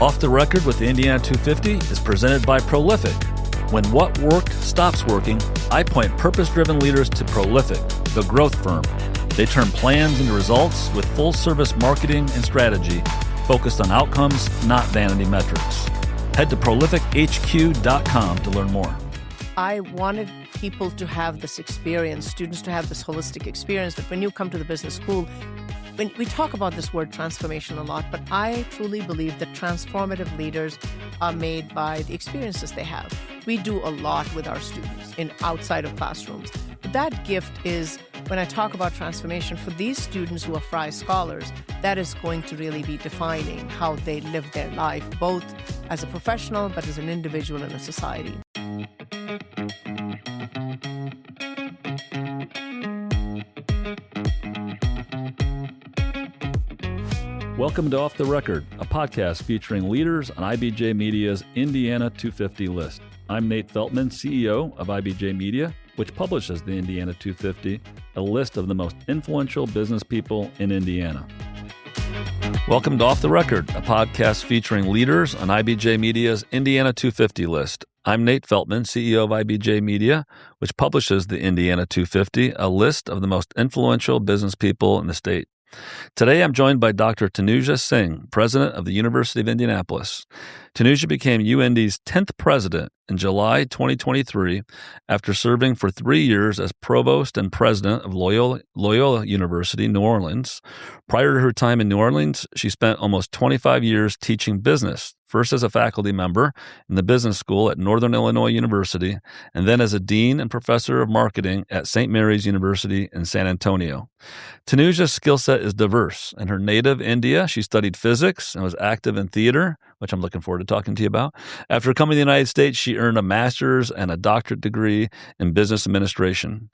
Off the Record with the Indiana 250 is presented by Prolific. When what worked stops working, I point purpose-driven leaders to Prolific, the growth firm. They turn plans into results with full-service marketing and strategy focused on outcomes, not vanity metrics. Head to prolifichq.com to learn more. I wanted people to have this experience, students to have this holistic experience, that when you come to the business school, when we talk about this word transformation a lot, but I truly believe that transformative leaders are made by the experiences they have. We do a lot with our students outside of classrooms. But that gift is, when I talk about transformation, for these students who are Fry Scholars, that is going to really be defining how they live their life, both as a professional, but as an individual in a society. Welcome to Off the Record, a podcast featuring leaders on IBJ Media's Indiana 250 list. I'm Nate Feltman, CEO of IBJ Media, which publishes the Indiana 250, a list of the most influential business people in Indiana. Welcome to Off the Record, a podcast featuring leaders on IBJ Media's Indiana 250 list. I'm Nate Feltman, CEO of IBJ Media, which publishes the Indiana 250, a list of the most influential business people in the state. Today, I'm joined by Dr. Tanuja Singh, president of the University of Indianapolis. Tanuja became UIndy's 10th president in July 2023 after serving for 3 years as provost and president of Loyola University, New Orleans. Prior to her time in New Orleans, she spent almost 25 years teaching business, first as a faculty member in the business school at Northern Illinois University, and then as a dean and professor of marketing at St. Mary's University in San Antonio. Tanuja's skill set is diverse. In her native India, she studied physics and was active in theater, which I'm looking forward to talking to you about. After coming to the United States, she earned a master's and a doctorate degree in business administration.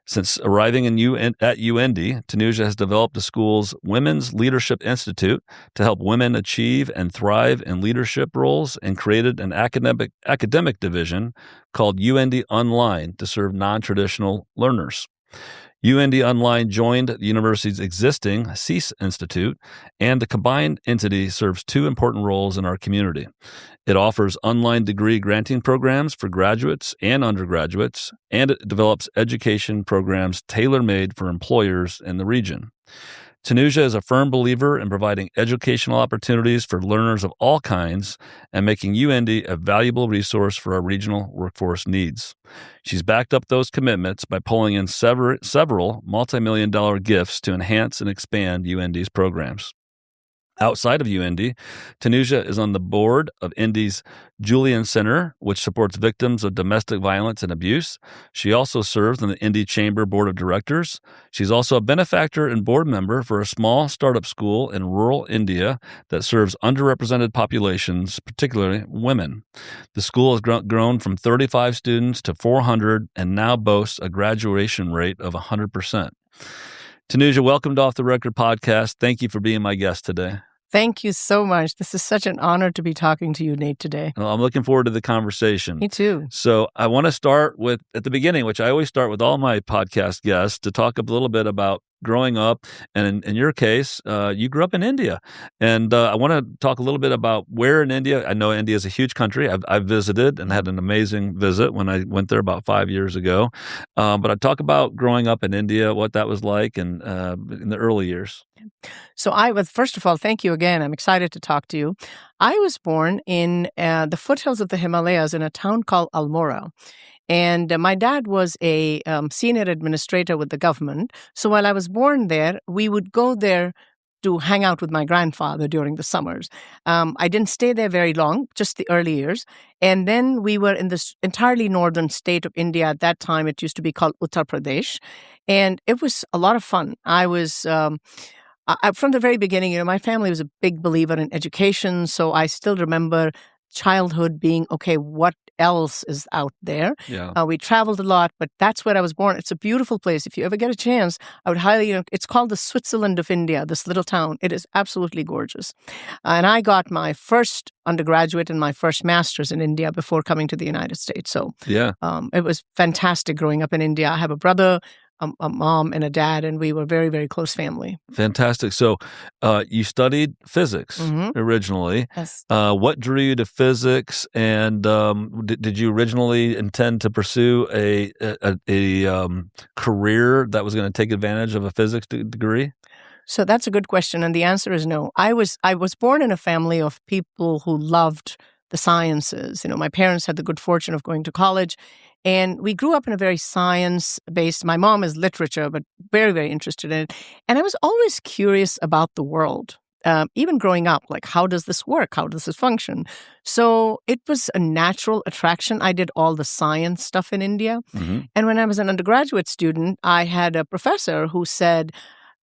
Since arriving at UIndy, Tanuja has developed the school's Women's Leadership Institute to help women achieve and thrive in leadership roles, and created an academic division called UIndy Online to serve non-traditional learners. UIndy Online joined the university's existing CEAS Institute, and the combined entity serves two important roles in our community. It offers online degree granting programs for graduates and undergraduates, and it develops education programs tailor-made for employers in the region. Tanuja is a firm believer in providing educational opportunities for learners of all kinds and making UIndy a valuable resource for our regional workforce needs. She's backed up those commitments by pulling in several multi-million-dollar gifts to enhance and expand UIndy's programs. Outside of UIndy, Tanuja is on the board of Indy's Julian Center, which supports victims of domestic violence and abuse. She also serves on the Indy Chamber Board of Directors. She's also a benefactor and board member for a small startup school in rural India that serves underrepresented populations, particularly women. The school has grown from 35 students to 400 and now boasts a graduation rate of 100%. Tanuja, welcome to Off the Record podcast. Thank you for being my guest today. Thank you so much. This is such an honor to be talking to you, Nate, today. Well, I'm looking forward to the conversation. Me too. So I want to start with, at the beginning, which I always start with all my podcast guests, to talk a little bit about growing up. And in your case, you grew up in India. And I want to talk a little bit about where in India. I know India is a huge country. I've visited and had an amazing visit when I went there about 5 years ago. But I talk about growing up in India, what that was like, and in the early years. So first of all, thank you again. I'm excited to talk to you. I was born in the foothills of the Himalayas in a town called Almora. And my dad was a senior administrator with the government. So while I was born there, we would go there to hang out with my grandfather during the summers. I didn't stay there very long, just the early years. And then we were in this entirely northern state of India. At that time, it used to be called Uttar Pradesh. And it was a lot of fun. I was... from the very beginning, my family was a big believer in education. So I still remember childhood being, okay, what else is out there? Yeah. We traveled a lot, but that's where I was born. It's a beautiful place. If you ever get a chance, I would highly, it's called the Switzerland of India, this little town. It is absolutely gorgeous. And I got my first undergraduate and my first master's in India before coming to the United States. So yeah, it was fantastic growing up in India. I have a brother a mom and a dad, and we were very, very close family. Fantastic. So you studied physics originally. Yes. What drew you to physics, and did you originally intend to pursue a career that was going to take advantage of a physics degree? So that's a good question, and the answer is no. I was born in a family of people who loved the sciences. My parents had the good fortune of going to college, and we grew up in a very science-based. My mom is literature, but very, very interested in it. And I was always curious about the world, even growing up, like, how does this work? How does this function? So it was a natural attraction. I did all the science stuff in India. And when I was an undergraduate student, I had a professor who said,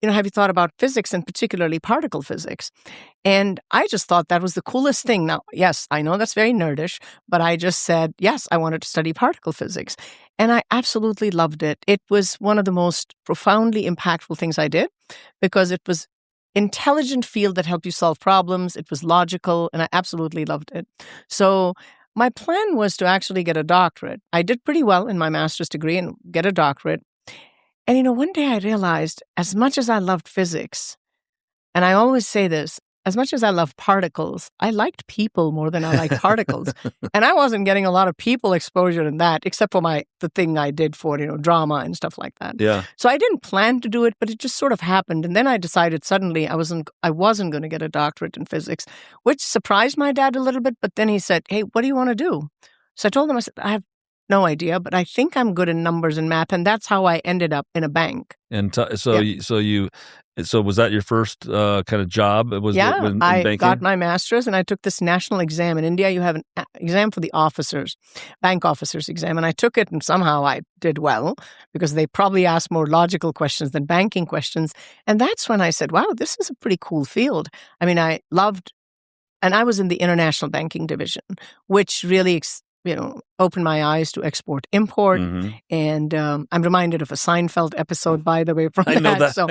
have you thought about physics, and particularly particle physics? And I just thought that was the coolest thing. Now, yes, I know that's very nerdish, but I just said, yes, I wanted to study particle physics. And I absolutely loved it. It was one of the most profoundly impactful things I did, because it was intelligent field that helped you solve problems. It was logical, and I absolutely loved it. So my plan was to actually get a doctorate. I did pretty well in my master's degree and get a doctorate. And one day I realized, as much as I loved physics, and I always say this, as much as I loved particles, I liked people more than I liked particles. And I wasn't getting a lot of people exposure in that, except for the thing I did for, drama and stuff like that. Yeah. So I didn't plan to do it, but it just sort of happened. And then I decided suddenly I wasn't going to get a doctorate in physics, which surprised my dad a little bit. But then he said, hey, what do you want to do? So I told him, I have no idea, but I think I'm good in numbers and math, and that's how I ended up in a bank. And so was that your first kind of job? In banking? I got my master's, and I took this national exam. In India, you have an exam for the officers, bank officers exam, and I took it, and somehow I did well, because they probably asked more logical questions than banking questions. And that's when I said, wow, this is a pretty cool field. I mean, I loved, and I was in the international banking division, which really opened my eyes to export-import. And I'm reminded of a Seinfeld episode, by the way, from that. I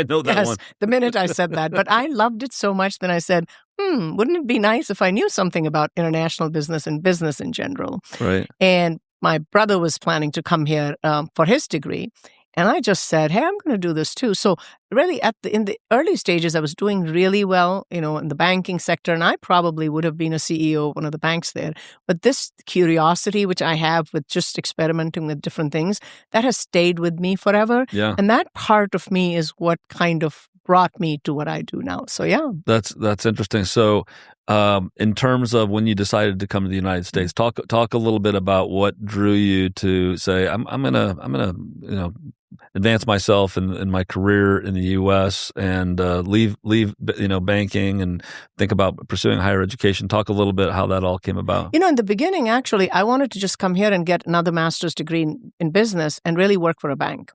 know that one. The minute I said that. But I loved it so much that I said, wouldn't it be nice if I knew something about international business and business in general? Right. And my brother was planning to come here for his degree. And I just said, hey, I'm going to do this too. So really in the early stages, I was doing really well, in the banking sector. And I probably would have been a CEO of one of the banks there. But this curiosity, which I have with just experimenting with different things, that has stayed with me forever. Yeah. And that part of me is what kind of brought me to what I do now. So yeah. That's interesting. So in terms of when you decided to come to the United States, talk a little bit about what drew you to say, I'm gonna advance myself in my career in the U.S. and leave banking and think about pursuing higher education. Talk a little bit how that all came about. In the beginning, actually, I wanted to just come here and get another master's degree in business and really work for a bank.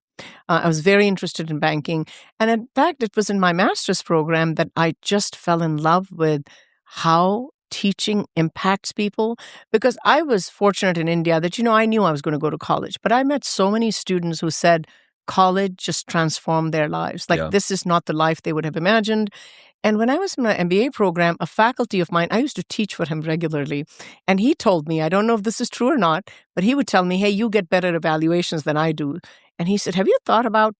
I was very interested in banking. And in fact, it was in my master's program that I just fell in love with how teaching impacts people. Because I was fortunate in India that, I knew I was going to go to college. But I met so many students who said college just transformed their lives. This is not the life they would have imagined. And when I was in my MBA program, a faculty of mine, I used to teach for him regularly. And he told me, I don't know if this is true or not, but he would tell me, hey, you get better evaluations than I do. And he said, have you thought about,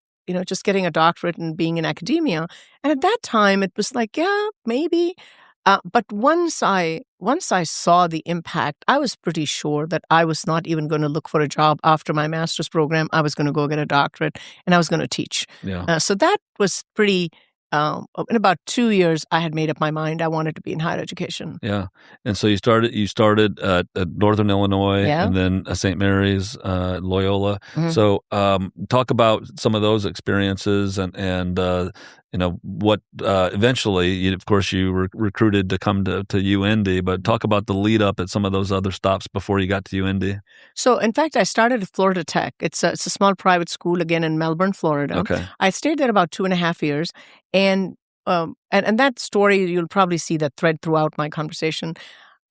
just getting a doctorate and being in academia? And at that time, it was like, yeah, maybe. But once I saw the impact, I was pretty sure that I was not even going to look for a job after my master's program. I was going to go get a doctorate, and I was going to teach. Yeah. So that was pretty. In about 2 years, I had made up my mind I wanted to be in higher education. Yeah, and so you started at Northern Illinois, and then St. Mary's, Loyola. So talk about some of those experiences and what eventually, of course, you were recruited to come to UIndy, but talk about the lead up at some of those other stops before you got to UIndy. So, in fact, I started at Florida Tech. It's a small private school, again, in Melbourne, Florida. Okay. I stayed there about 2.5 years. And that story, you'll probably see that thread throughout my conversation.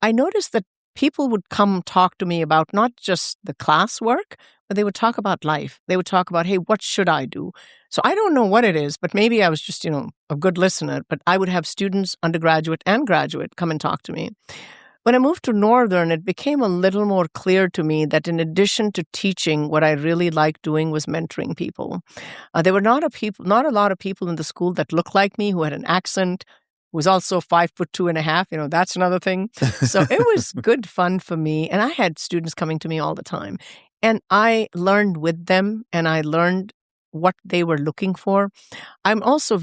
I noticed that people would come talk to me about not just the classwork, but they would talk about life. They would talk about, hey, what should I do? So I don't know what it is, but maybe I was just, a good listener. But I would have students, undergraduate and graduate, come and talk to me. When I moved to Northern, it became a little more clear to me that in addition to teaching, what I really liked doing was mentoring people. There were not a lot of people in the school that looked like me, who had an accent, who was also 5'2.5". That's another thing. So it was good fun for me, and I had students coming to me all the time, and I learned with them, and I learned what they were looking for. I'm also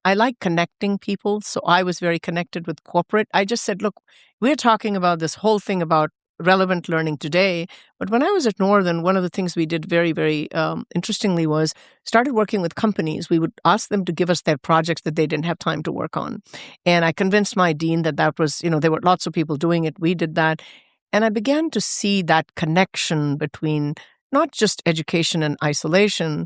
I like connecting people. So I was very connected with corporate. I just said, look, we're talking about this whole thing about relevant learning today. But when I was at Northern, one of the things we did very, very interestingly was started working with companies. We would ask them to give us their projects that they didn't have time to work on. And I convinced my dean that was, there were lots of people doing it. We did that. And I began to see that connection between not just education and isolation,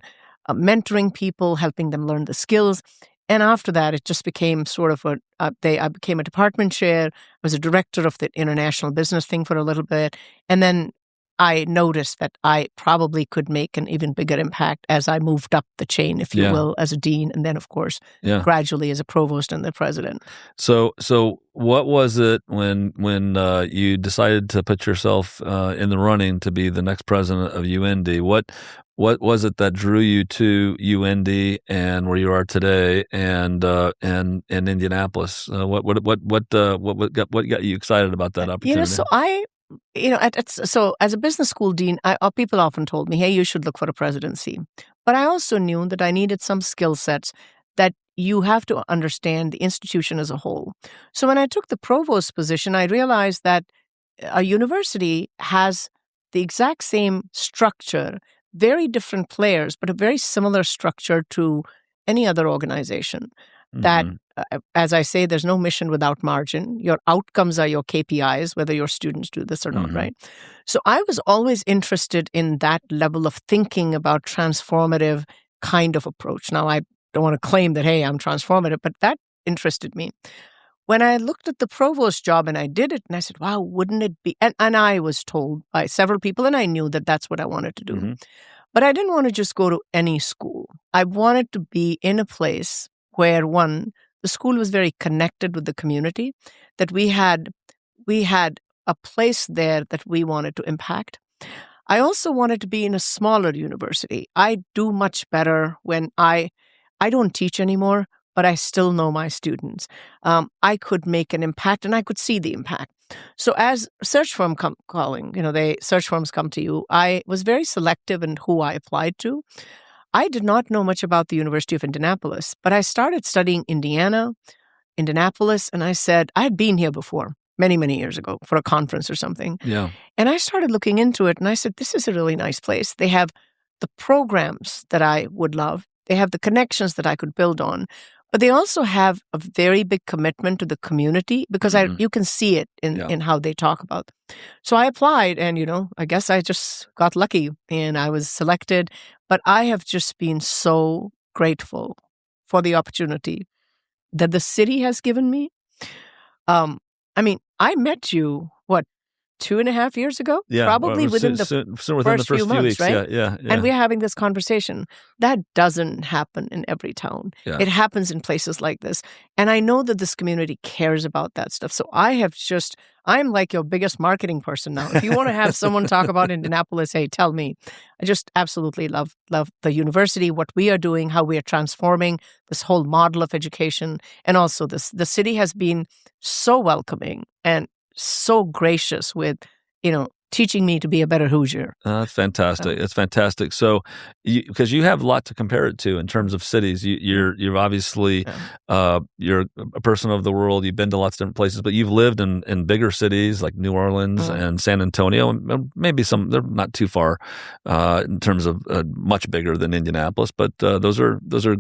mentoring people, helping them learn the skills. And after that, it just became sort of I became a department chair. I was a director of the international business thing for a little bit. And then I noticed that I probably could make an even bigger impact as I moved up the chain, if you will, as a dean. And then, of course, gradually as a provost and the president. So what was it when you decided to put yourself in the running to be the next president of UIndy? What was it that drew you to UIndy and where you are today and Indianapolis? What got you excited about that opportunity? So as a business school dean, people often told me, hey, you should look for a presidency. But I also knew that I needed some skill sets that you have to understand the institution as a whole. So when I took the provost position, I realized that a university has the exact same structure, very different players, but a very similar structure to any other organization. That, as I say, there's no mission without margin. Your outcomes are your KPIs, whether your students do this or not, right? So I was always interested in that level of thinking about transformative kind of approach. Now, I don't want to claim that, hey, I'm transformative, but that interested me. When I looked at the provost job and I did it, and I said, wow, wouldn't it be? And I was told by several people, and I knew that that's what I wanted to do. But I didn't want to just go to any school. I wanted to be in a place where, one, the school was very connected with the community, that we had a place there that we wanted to impact. I also wanted to be in a smaller university. I do much better when I don't teach anymore, but I still know my students. I could make an impact, and I could see the impact. So as search firm search firms come to you, I was very selective in who I applied to. I did not know much about the University of Indianapolis, but I started studying Indianapolis, and I said, I had been here before, many, many years ago, for a conference or something. Yeah. And I started looking into it, and I said, this is a really nice place. They have the programs that I would love. They have the connections that I could build on. But they also have a very big commitment to the community because you can see it in how they talk about them. So I applied, and, I guess I just got lucky and I was selected. But I have just been so grateful for the opportunity that the city has given me. I met you, 2.5 years ago? Yeah, probably within the first few months, weeks, right? Yeah. And we're having this conversation. That doesn't happen in every town. Yeah. It happens in places like this. And I know that this community cares about that stuff. So I'm like your biggest marketing person now. If you want to have someone talk about Indianapolis, hey, tell me. I just absolutely love the university, what we are doing, how we are transforming this whole model of education. And also the city has been so welcoming and so gracious with, teaching me to be a better Hoosier. That's fantastic. It's fantastic. So, because you have a lot to compare it to in terms of cities, you're obviously you're a person of the world. You've been to lots of different places, but you've lived in bigger cities like New Orleans and San Antonio, and maybe they're not too far in terms of much bigger than Indianapolis, but those are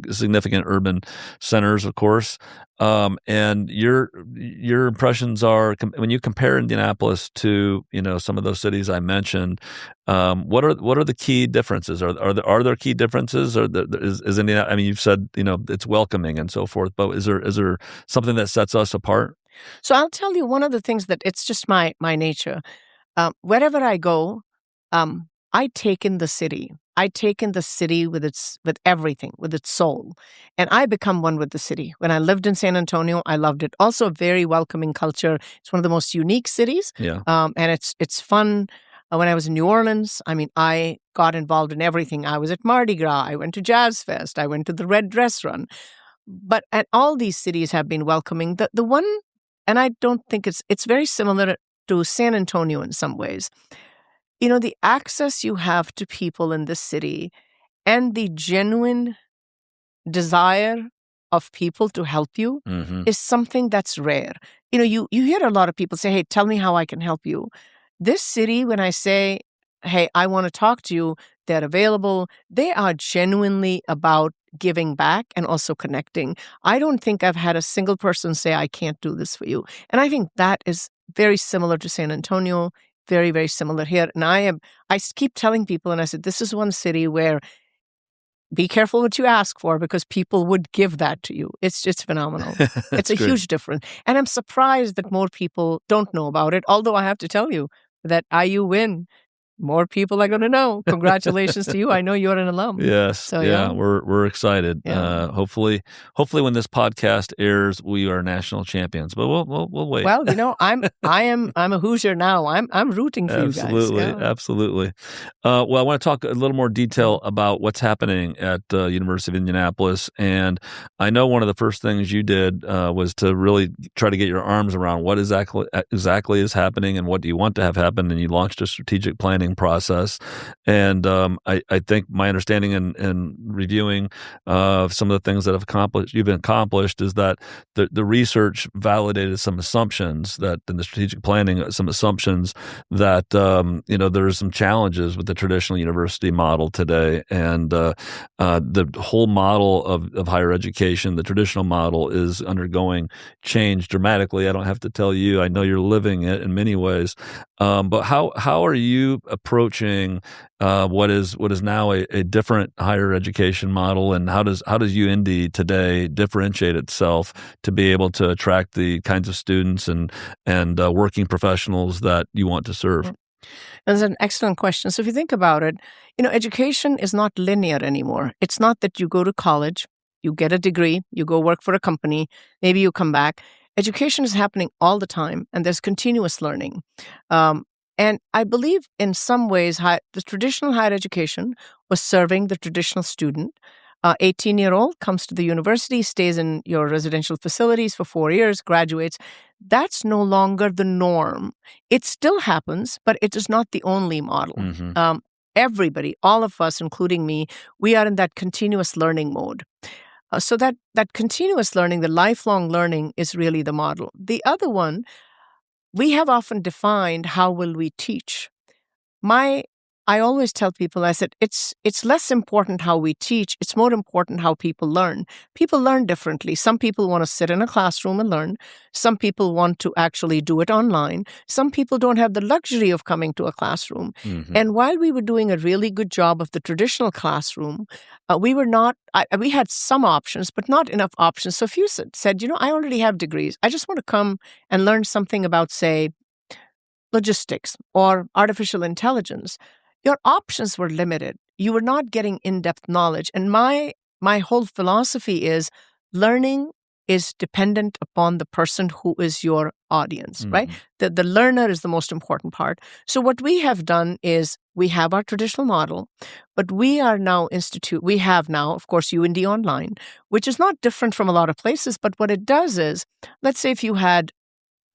significant urban centers, of course. And your impressions are, when you compare Indianapolis to some of those cities I mentioned, what are the key differences? Are there key differences? Or is Indiana? I mean, you've said it's welcoming and so forth, but is there something that sets us apart? So I'll tell you one of the things that it's just my nature. Wherever I go, I take in the city. I take in the city with everything, with its soul. And I become one with the city. When I lived in San Antonio, I loved it. Also a very welcoming culture. It's one of the most unique cities. Yeah. And it's fun. When I was in New Orleans, I mean, I got involved in everything. I was at Mardi Gras. I went to Jazz Fest. I went to the Red Dress Run. And all these cities have been welcoming. The one, and I don't think it's very similar to San Antonio in some ways. The access you have to people in this city and the genuine desire of people to help you is something that's rare. You hear a lot of people say, hey, tell me how I can help you. This city, when I say, hey, I want to talk to you, they're available. They are genuinely about giving back and also connecting. I don't think I've had a single person say, I can't do this for you. And I think that is very similar to San Antonio, very, very similar here. And I keep telling people, and I said, this is one city where be careful what you ask for because people would give that to you. It's just phenomenal. It's a huge difference. And I'm surprised that more people don't know about it. Although I have to tell you that IU win, more people are going to know. Congratulations to you. I know you're an alum. Yes. So, yeah. We're excited. Yeah. Hopefully when this podcast airs, we are national champions. But we'll wait. Well, I'm a Hoosier now. I'm rooting for you guys. Absolutely. Well, I want to talk a little more detail about what's happening at University of Indianapolis. And I know one of the first things you did was to really try to get your arms around what exactly is happening and what do you want to have happen. And you launched a strategic planning process. And I think my understanding and reviewing of some of the things that you've accomplished is that the research validated some assumptions that in the strategic planning, some assumptions that there's some challenges with the traditional university model today, and the whole model of higher education, the traditional model, is undergoing change dramatically. I don't have to tell you; I know you're living it in many ways. But how are you approaching what is now a different higher education model, and how does UIndy today differentiate itself to be able to attract the kinds of students and working professionals that you want to serve? That's an excellent question. So if you think about it, education is not linear anymore. It's not that you go to college, you get a degree, you go work for a company, maybe you come back. Education is happening all the time, and there's continuous learning. And I believe in some ways the traditional higher education was serving the traditional student. 18-year-old comes to the university, stays in your residential facilities for 4 years, graduates. That's no longer the norm. It still happens, but it is not the only model. Everybody, all of us, including me, we are in that continuous learning mode. So that continuous learning, the lifelong learning, is really the model. The other one, we have often defined how will we teach. I always tell people, I said, it's less important how we teach. It's more important how people learn. People learn differently. Some people want to sit in a classroom and learn. Some people want to actually do it online. Some people don't have the luxury of coming to a classroom. And while we were doing a really good job of the traditional classroom, we had some options, but not enough options. So if you said, I already have degrees. I just want to come and learn something about, say, logistics or artificial intelligence. Your options were limited. You were not getting in-depth knowledge. And my whole philosophy is learning is dependent upon the person who is your audience, right? The learner is the most important part. So what we have done is we have our traditional model, but we have now, of course, UIndy Online, which is not different from a lot of places. But what it does is, let's say if you had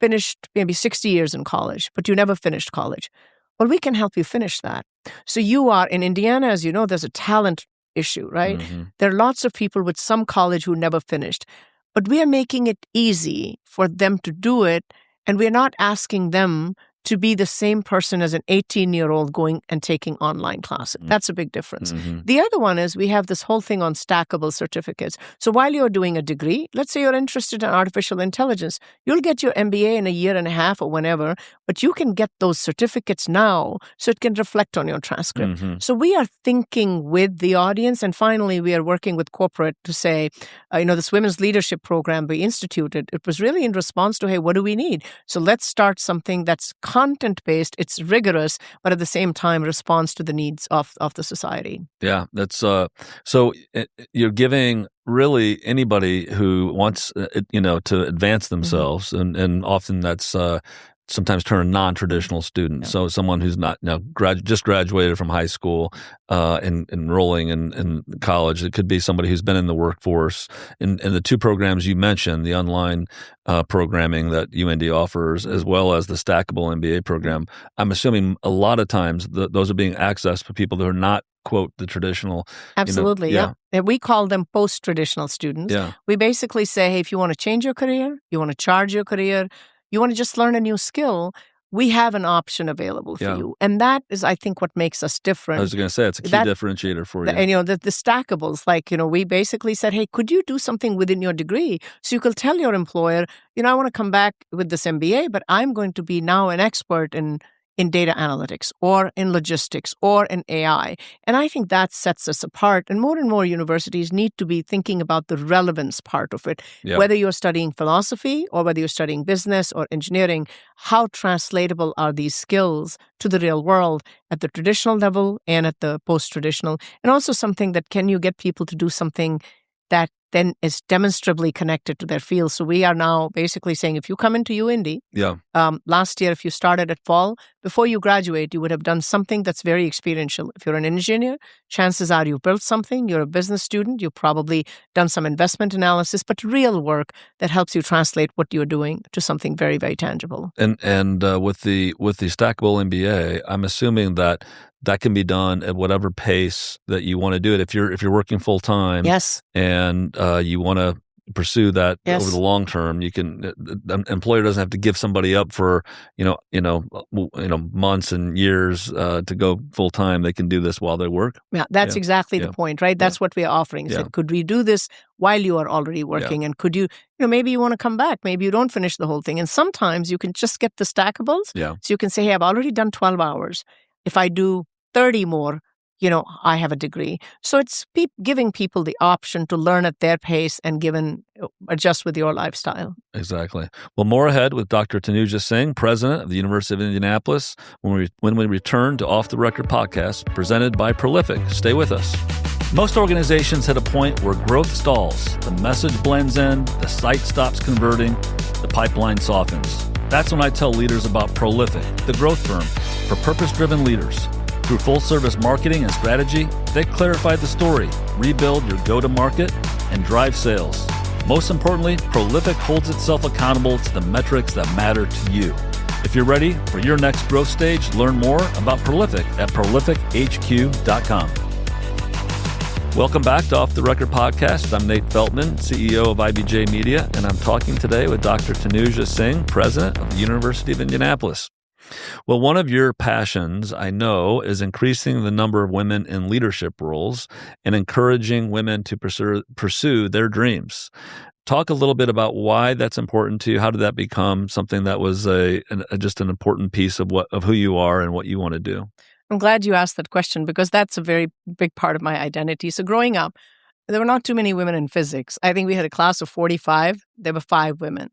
finished maybe 60 years in college, but you never finished college. Well, we can help you finish that. So you are in Indiana, as you know, there's a talent issue, right? There are lots of people with some college who never finished, but we are making it easy for them to do it. And we're not asking them to be the same person as an 18-year-old going and taking online classes. That's a big difference. The other one is we have this whole thing on stackable certificates. So while you're doing a degree, let's say you're interested in artificial intelligence, you'll get your MBA in a year and a half or whenever, but you can get those certificates now so it can reflect on your transcript. So we are thinking with the audience. And finally, we are working with corporate to say, this women's leadership program we instituted, it was really in response to, hey, what do we need? So let's start something that's content-based, it's rigorous, but at the same time responds to the needs of the society. Yeah, that's so you're giving really anybody who wants to advance themselves, and often that's sometimes turn non-traditional students. So someone who's not just graduated from high school and enrolling in college. It could be somebody who's been in the workforce. And the two programs you mentioned, the online programming that UIndy offers, as well as the stackable MBA program, I'm assuming a lot of times those are being accessed by people who are not, quote, the traditional. Absolutely, yeah. And we call them post-traditional students. Yeah. We basically say, hey, if you want to change your career, you want to charge your career, you want to just learn a new skill, we have an option available for you. And that is, I think, what makes us different. I was going to say, it's a key differentiator for you. And, the stackables, we basically said, hey, could you do something within your degree? So you could tell your employer, I want to come back with this MBA, but I'm going to be now an expert in data analytics or in logistics or in AI. And I think that sets us apart. And more universities need to be thinking about the relevance part of it. Yeah. Whether you're studying philosophy or whether you're studying business or engineering, how translatable are these skills to the real world at the traditional level and at the post-traditional? And also something that, can you get people to do something that then is demonstrably connected to their field? So we are now basically saying, if you come into UIndy, last year, if you started at fall, before you graduate, you would have done something that's very experiential. If you're an engineer, chances are you built something. You're a business student. You've probably done some investment analysis, but real work that helps you translate what you're doing to something very, very tangible. And with the stackable MBA, I'm assuming that can be done at whatever pace that you want to do it. If you're working full time, yes, and you want to pursue that over the long term, you can. The employer doesn't have to give somebody up for months and years to go full time. They can do this while they work. Yeah, that's exactly the point, right? That's what we're offering. So could we do this while you are already working? And could you, maybe you want to come back. Maybe you don't finish the whole thing. And sometimes you can just get the stackables. Yeah. So you can say, hey, I've already done 12 hours. If I do 30 more, I have a degree. So it's giving people the option to learn at their pace and adjust with your lifestyle. Exactly. Well, more ahead with Dr. Tanuja Singh, president of the University of Indianapolis, when we return to Off the Record podcast presented by Prolific. Stay with us. Most organizations hit a point where growth stalls. The message blends in, the site stops converting, the pipeline softens. That's when I tell leaders about Prolific, the growth firm for purpose-driven leaders. Through full-service marketing and strategy, they clarify the story, rebuild your go-to-market, and drive sales. Most importantly, Prolific holds itself accountable to the metrics that matter to you. If you're ready for your next growth stage, learn more about Prolific at prolifichq.com. Welcome back to Off the Record podcast. I'm Nate Feltman, CEO of IBJ Media, and I'm talking today with Dr. Tanuja Singh, president of the University of Indianapolis. Well, one of your passions, I know, is increasing the number of women in leadership roles and encouraging women to pursue their dreams. Talk a little bit about why that's important to you. How did that become something that was just an important piece of who you are and what you want to do? I'm glad you asked that question because that's a very big part of my identity. So growing up, there were not too many women in physics. I think we had a class of 45. There were 5 women.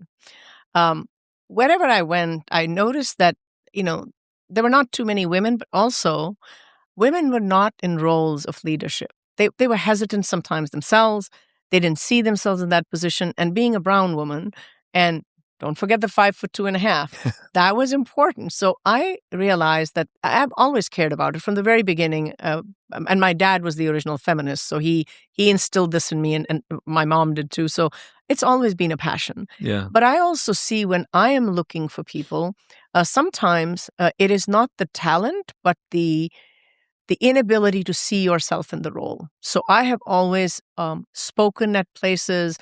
Wherever I went, I noticed that there were not too many women, but also women were not in roles of leadership. They were hesitant sometimes themselves. They didn't see themselves in that position. And being a brown woman, and don't forget the 5'2.5", that was important. So I realized that I've always cared about it from the very beginning. And my dad was the original feminist, so he instilled this in me, and my mom did too. So it's always been a passion. Yeah. But I also see when I am looking for people, sometimes it is not the talent, but the inability to see yourself in the role. So I have always spoken at places,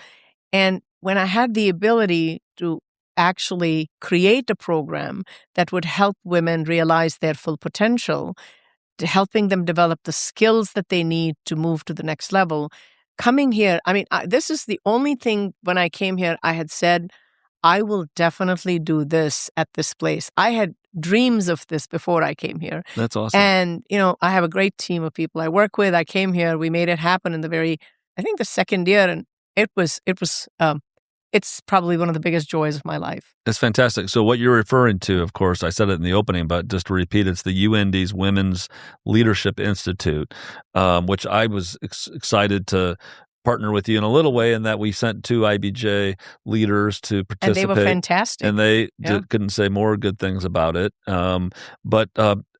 and when I had the ability to actually create a program that would help women realize their full potential, to helping them develop the skills that they need to move to the next level, coming here, this is the only thing when I came here, I had said, I will definitely do this at this place. I had dreams of this before I came here. That's awesome. And, I have a great team of people I work with. I came here, we made it happen in the second year. And it was it's probably one of the biggest joys of my life. It's fantastic. So what you're referring to, of course, I said it in the opening, but just to repeat, it's the UIndy's Women's Leadership Institute, which I was excited to partner with you in a little way in that we sent 2 IBJ leaders to participate. And they were fantastic. And they couldn't say more good things about it. But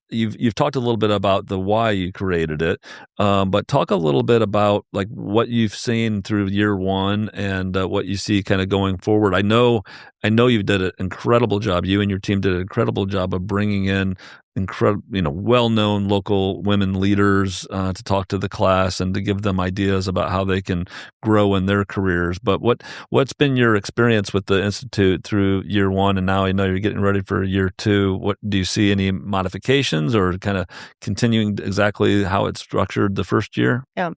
you've talked a little bit about the why you created it, but talk a little bit about like what you've seen through year one and what you see kind of going forward. I know you did an incredible job. You and your team did an incredible job of bringing in well-known local women leaders to talk to the class and to give them ideas about how they can grow in their careers. But what's been your experience with the Institute through year one, and now I know you're getting ready for year two? What do you see any modifications or kind of continuing exactly how it's structured the first year? Yeah,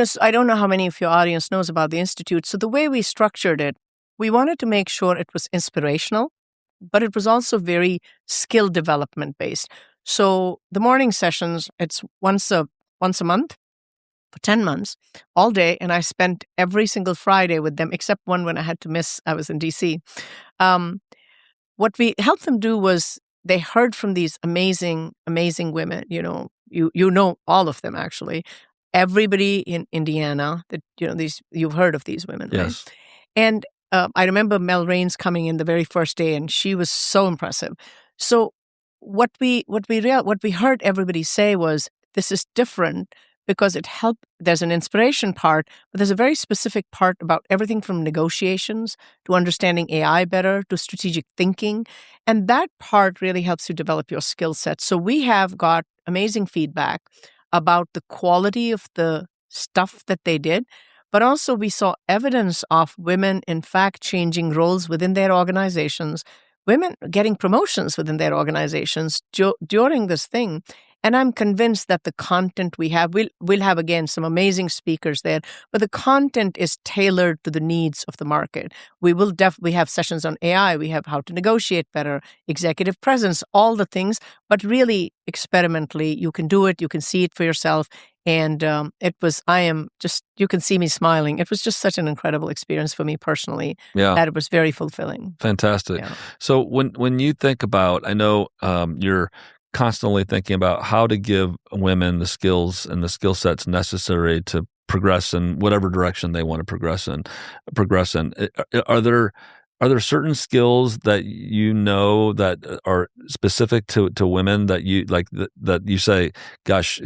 so I don't know how many of your audience knows about the Institute. So the way we structured it, we wanted to make sure it was inspirational, but it was also very skill development based. So the morning sessions, it's once a month for 10 months, all day. And I spent every single Friday with them, except one when I had to miss. I was in DC. What we helped them do was they heard from these amazing, amazing women. You know all of them, actually. Everybody in Indiana, that you've heard of these women, yes. Right? And I remember Mel Raines coming in the very first day, and she was so impressive. So what we heard everybody say was, this is different because it helped. There's an inspiration part, but there's a very specific part about everything from negotiations to understanding AI better to strategic thinking. And that part really helps you develop your skill set. So we have got amazing feedback about the quality of the stuff that they did. But also we saw evidence of women, in fact, changing roles within their organizations, women getting promotions within their organizations during this thing. And I'm convinced that the content we have, we'll have, again, some amazing speakers there, but the content is tailored to the needs of the market. We have sessions on AI, we have how to negotiate better, executive presence, all the things, but really experimentally, you can do it, you can see it for yourself. And you can see me smiling. It was just such an incredible experience for me personally, that it was very fulfilling. Fantastic. Yeah. So when you think about, I know you're constantly thinking about how to give women the skills and the skill sets necessary to progress in whatever direction they want to progress in. Are there certain skills that that are specific to women that you like that you say, gosh,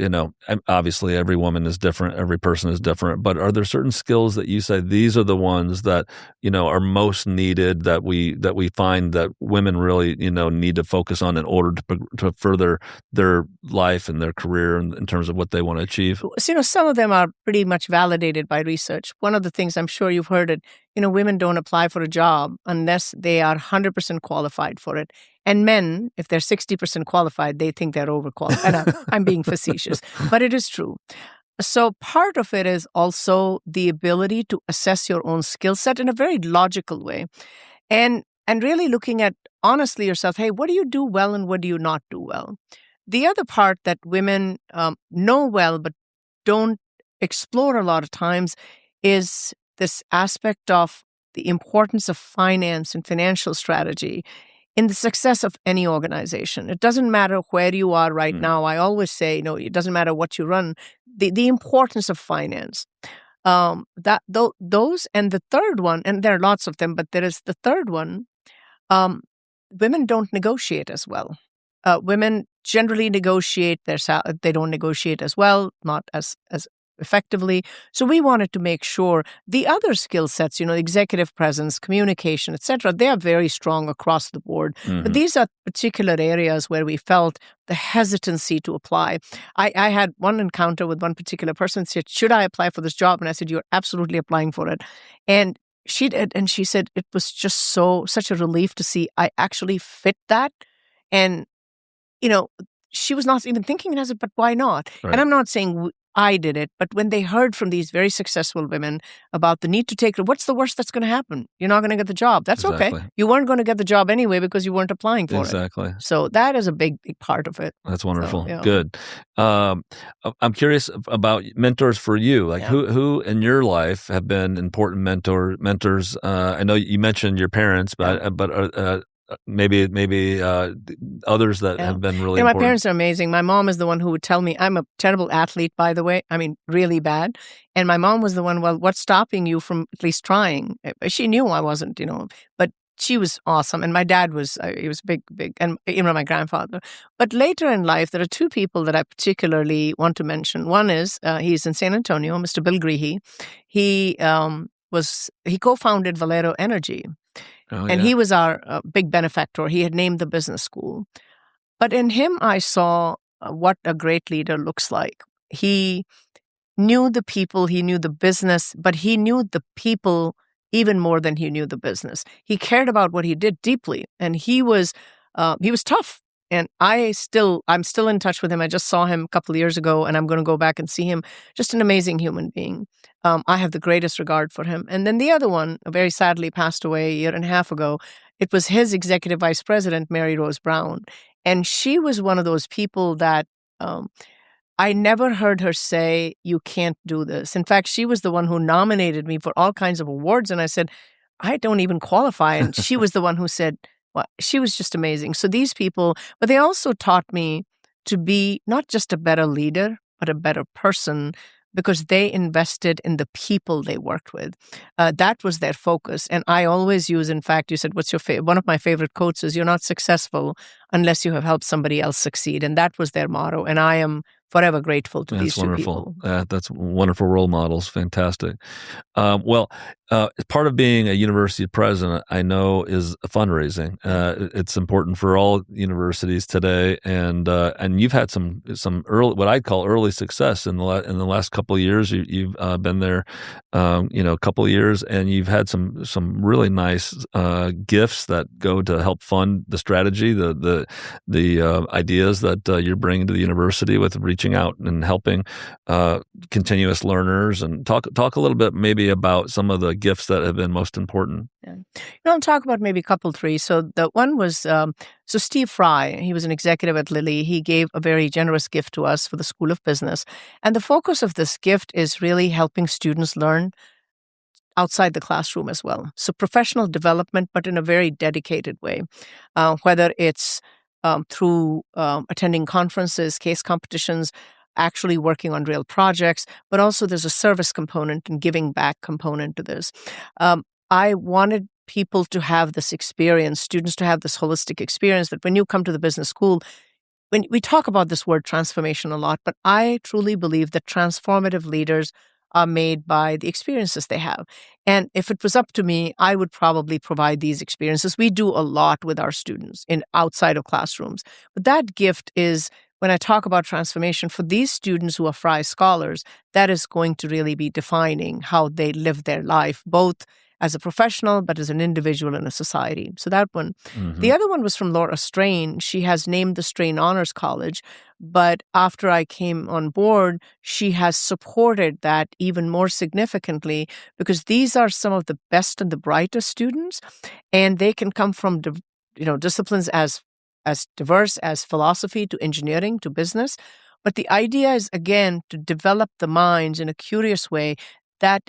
obviously every woman is different, every person is different, but are there certain skills that you say these are the ones that are most needed that we find that women really need to focus on in order to further their life and their career in terms of what they want to achieve? So, some of them are pretty much validated by research. One of the things, I'm sure you've heard it, women don't apply for a job unless they are 100% qualified for it. And men, if they're 60% qualified, they think they're overqualified. And I'm being facetious, but it is true. So part of it is also the ability to assess your own skill set in a very logical way. And really looking at, honestly, yourself, hey, what do you do well and what do you not do well? The other part that women know well but don't explore a lot of times is this aspect of the importance of finance and financial strategy in the success of any organization. It doesn't matter where you are right now. I always say, it doesn't matter what you run. The importance of finance. Those, and the third one, and there are lots of them, but there is the third one. Women don't negotiate as well. Women generally negotiate they don't negotiate as well, not as effectively. So we wanted to make sure the other skill sets, executive presence, communication, etc., they are very strong across the board. Mm-hmm. But these are particular areas where we felt the hesitancy to apply. I had one encounter with one particular person who said, should I apply for this job? And I said, you're absolutely applying for it. And she did. And she said, it was just such a relief to see I actually fit that. And, she was not even thinking, and I said, but why not? Right. And I'm not saying I did it, but when they heard from these very successful women about the need to take, what's the worst that's going to happen? You're not going to get the job. That's okay. You weren't going to get the job anyway because you weren't applying for it. Exactly. So that is a big part of it. That's wonderful. So, good. I'm curious about mentors for you. Like who in your life have been important mentors? I know you mentioned your parents, but maybe others that have been really important. My parents are amazing. My mom is the one who would tell me, I'm a terrible athlete, by the way. I mean, really bad. And my mom was the one, well, what's stopping you from at least trying? She knew I wasn't, but she was awesome. And my dad was, he was big, and my grandfather. But later in life, there are two people that I particularly want to mention. One is, he's in San Antonio, Mr. Bill Greehey. He co-founded Valero Energy. And he was our big benefactor. He had named the business school. But in him, I saw what a great leader looks like. He knew the people, he knew the business, but he knew the people even more than he knew the business. He cared about what he did deeply, and he was tough. And I'm still in touch with him. I just saw him a couple of years ago, and I'm going to go back and see him. Just an amazing human being. I have the greatest regard for him. And then the other one, very sadly passed away a year and a half ago. It was his executive vice president, Mary Rose Brown. And she was one of those people that I never heard her say, you can't do this. In fact, she was the one who nominated me for all kinds of awards. And I said, I don't even qualify. And she was the one who said, well, she was just amazing. So these people, but they also taught me to be not just a better leader, but a better person, because they invested in the people they worked with. That was their focus. And I always use, in fact, you said, what's your favorite? One of my favorite quotes is, you're not successful unless you have helped somebody else succeed. And that was their motto. And I am forever grateful to these two people. That's wonderful role models. Fantastic. Part of being a university president, I know, is fundraising. It's important for all universities today, and you've had some early, what I'd call early success in the last couple of years. You've been there, a couple of years, and you've had some really nice gifts that go to help fund the strategy, the ideas that you're bringing to the university with reaching out and helping continuous learners. And talk a little bit maybe about some of the gifts that have been most important. Yeah. I'll talk about maybe a couple, three. So the one was, so Steve Fry, he was an executive at Lilly. He gave a very generous gift to us for the School of Business. And the focus of this gift is really helping students learn outside the classroom as well. So professional development, but in a very dedicated way, whether it's through attending conferences, case competitions, actually working on real projects, but also there's a service component and giving back component to this. I wanted people to have this experience, students to have this holistic experience, that when you come to the business school, when we talk about this word transformation a lot, but I truly believe that transformative leaders are made by the experiences they have. And if it was up to me, I would probably provide these experiences. We do a lot with our students outside of classrooms. But that gift is, when I talk about transformation, for these students who are Fry scholars, that is going to really be defining how they live their life, both as a professional, but as an individual in a society. So that one. Mm-hmm. The other one was from Laura Strain. She has named the Strain Honors College, but after I came on board, she has supported that even more significantly, because these are some of the best and the brightest students, and they can come from disciplines as diverse as philosophy to engineering to business. But the idea is, again, to develop the minds in a curious way that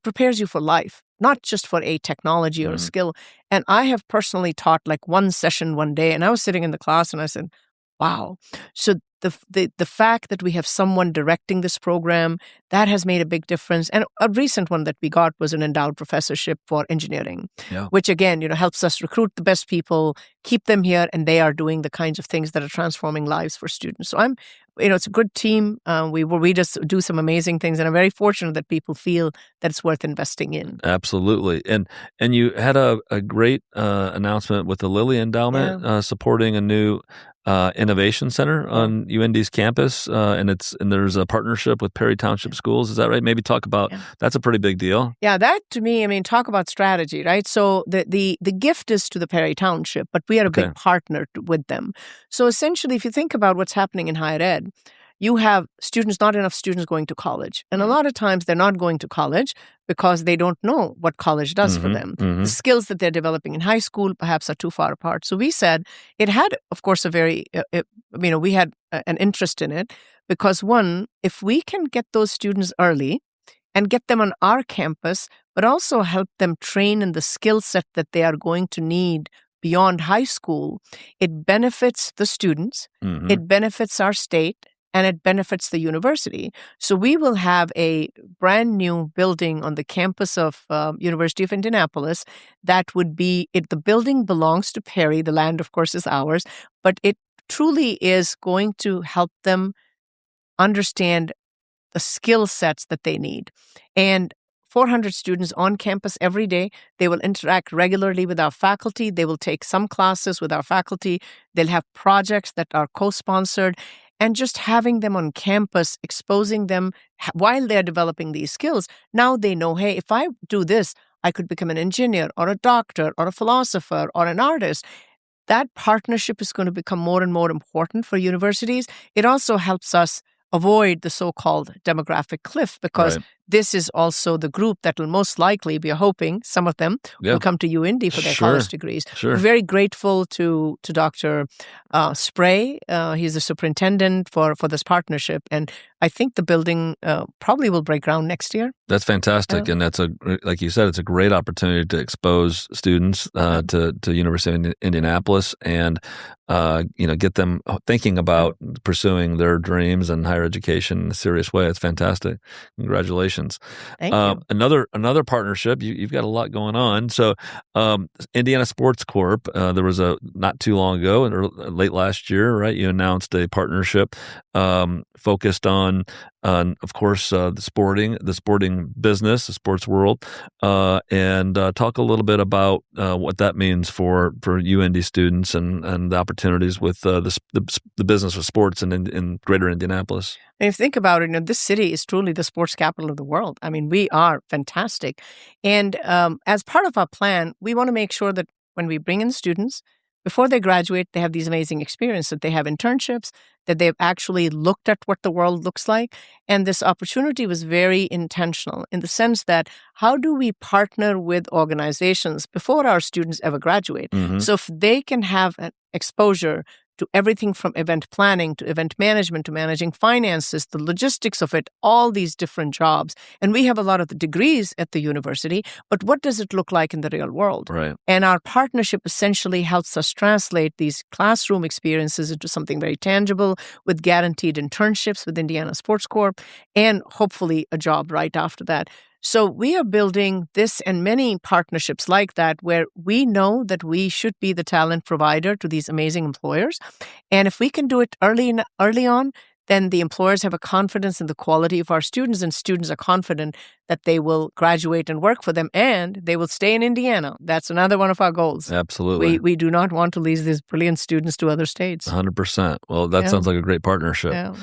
prepares you for life, not just for a technology or a skill. And I have personally taught like one session one day, and I was sitting in the class and I said, wow. So the fact that we have someone directing this program, that has made a big difference. And a recent one that we got was an endowed professorship for engineering, which again, helps us recruit the best people, keep them here, and they are doing the kinds of things that are transforming lives for students. So it's a good team. We just do some amazing things, and I'm very fortunate that people feel that it's worth investing in. Absolutely. And you had a great announcement with the Lilly Endowment supporting a new innovation center on UIndy's campus, and there's a partnership with Perry Township Schools. Is that right? Maybe talk about that's a pretty big deal. Yeah, that to me, talk about strategy, right? So the gift is to the Perry Township, but we are a big partner with them. So essentially, if you think about what's happening in higher ed, you have not enough students going to college. And a lot of times they're not going to college because they don't know what college does for them. The skills that they're developing in high school perhaps are too far apart. So we said it had, of course, we had an interest in it because, one, if we can get those students early and get them on our campus, but also help them train in the skill set that they are going to need beyond high school, it benefits the students, it benefits our state, and it benefits the university. So we will have a brand new building on the campus of University of Indianapolis that would be, the building belongs to Perry. The land, of course, is ours, but it truly is going to help them understand the skill sets that they need. And 400 students on campus every day. They will interact regularly with our faculty. They will take some classes with our faculty. They'll have projects that are co-sponsored. And just having them on campus, exposing them while they're developing these skills, now they know, hey, if I do this, I could become an engineer or a doctor or a philosopher or an artist. That partnership is going to become more and more important for universities. It also helps us avoid the so-called demographic cliff because this is also the group that will most likely, we are hoping, some of them will come to UIndy for their college degrees. We're very grateful to Dr. Spray. He's the superintendent for this partnership. And I think the building probably will break ground next year. That's fantastic. And that's like you said, it's a great opportunity to expose students to University of Indianapolis and get them thinking about pursuing their dreams and higher education in a serious way. It's fantastic. Congratulations. Thank you. Another partnership. You've got a lot going on. So Indiana Sports Corp, there was not too long ago, late last year, right? You announced a partnership focused on of course, the sporting business, the sports world, and talk a little bit about what that means for UIndy students and the opportunities with the business of sports in greater Indianapolis. And if you think about it, this city is truly the sports capital of the world. I mean, we are fantastic. And as part of our plan, we want to make sure that when we bring in students, before they graduate, they have these amazing experiences, that they have internships, that they've actually looked at what the world looks like. And this opportunity was very intentional in the sense that how do we partner with organizations before our students ever graduate? So if they can have an exposure to everything from event planning to event management to managing finances, the logistics of it, all these different jobs. And we have a lot of the degrees at the university, but what does it look like in the real world? Right. And our partnership essentially helps us translate these classroom experiences into something very tangible with guaranteed internships with Indiana Sports Corp and hopefully a job right after that. So we are building this and many partnerships like that where we know that we should be the talent provider to these amazing employers. And if we can do it early on, then the employers have a confidence in the quality of our students, and students are confident that they will graduate and work for them, and they will stay in Indiana. That's another one of our goals. Absolutely. We do not want to lose these brilliant students to other states. 100%. Well, that sounds like a great partnership. Yeah.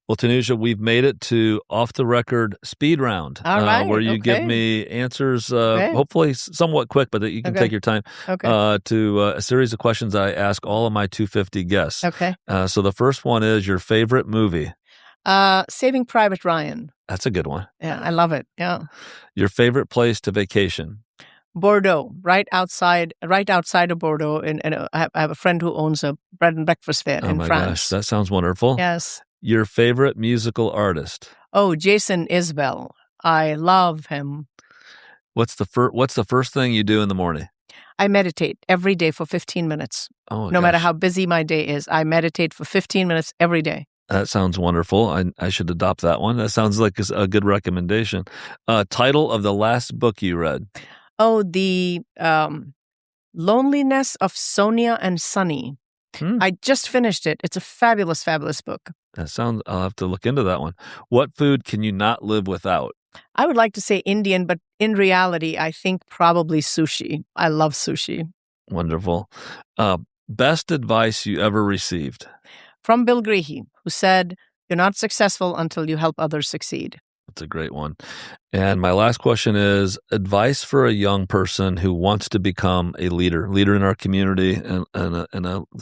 Well, Tanuja, we've made it to Off the Record Speed Round, all right, where you give me answers, hopefully somewhat quick, but that you can take your time, to a series of questions I ask all of my 250 guests. Okay. So the first one is your favorite movie. Saving Private Ryan. That's a good one. Yeah, I love it. Yeah. Your favorite place to vacation. Bordeaux, right outside of Bordeaux. And I have a friend who owns a bread and breakfast there in France. Oh my gosh, that sounds wonderful. Yes. Your favorite musical artist. Oh, Jason Isbell. I love him. What's the first thing you do in the morning? I meditate every day for 15 minutes. Oh, no matter how busy my day is, I meditate for 15 minutes every day. That sounds wonderful. I should adopt that one. That sounds like a good recommendation. Title of the last book you read. Oh, The Loneliness of Sonia and Sunny. I just finished it. It's a fabulous, fabulous book. I'll have to look into that one. What food can you not live without? I would like to say Indian, but in reality, I think probably sushi. I love sushi. Wonderful. Best advice you ever received? From Bill Greehey, who said, "You're not successful until you help others succeed." That's a great one. And my last question is advice for a young person who wants to become a leader in our community and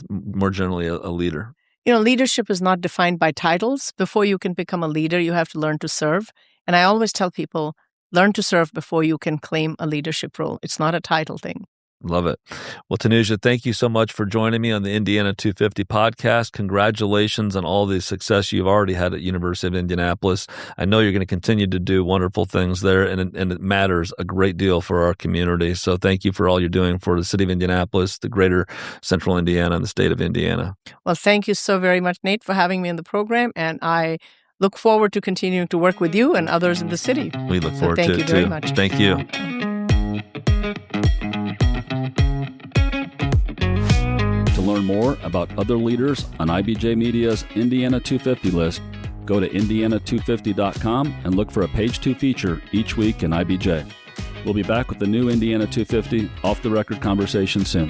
more generally a leader. leadership is not defined by titles. Before you can become a leader, you have to learn to serve. And I always tell people, learn to serve before you can claim a leadership role. It's not a title thing. Love it. Well, Tanuja, thank you so much for joining me on the Indiana 250 podcast. Congratulations on all the success you've already had at University of Indianapolis. I know you're going to continue to do wonderful things there, and it matters a great deal for our community. So thank you for all you're doing for the city of Indianapolis, the greater central Indiana, and the state of Indiana. Well, thank you so very much, Nate, for having me in the program, and I look forward to continuing to work with you and others in the city. We look forward to it, too. Thank you very much. Thank you. To learn more about other leaders on IBJ Media's Indiana 250 list, go to indiana250.com and look for a Page 2 feature each week in IBJ. We'll be back with the new Indiana 250 off-the-record conversation soon.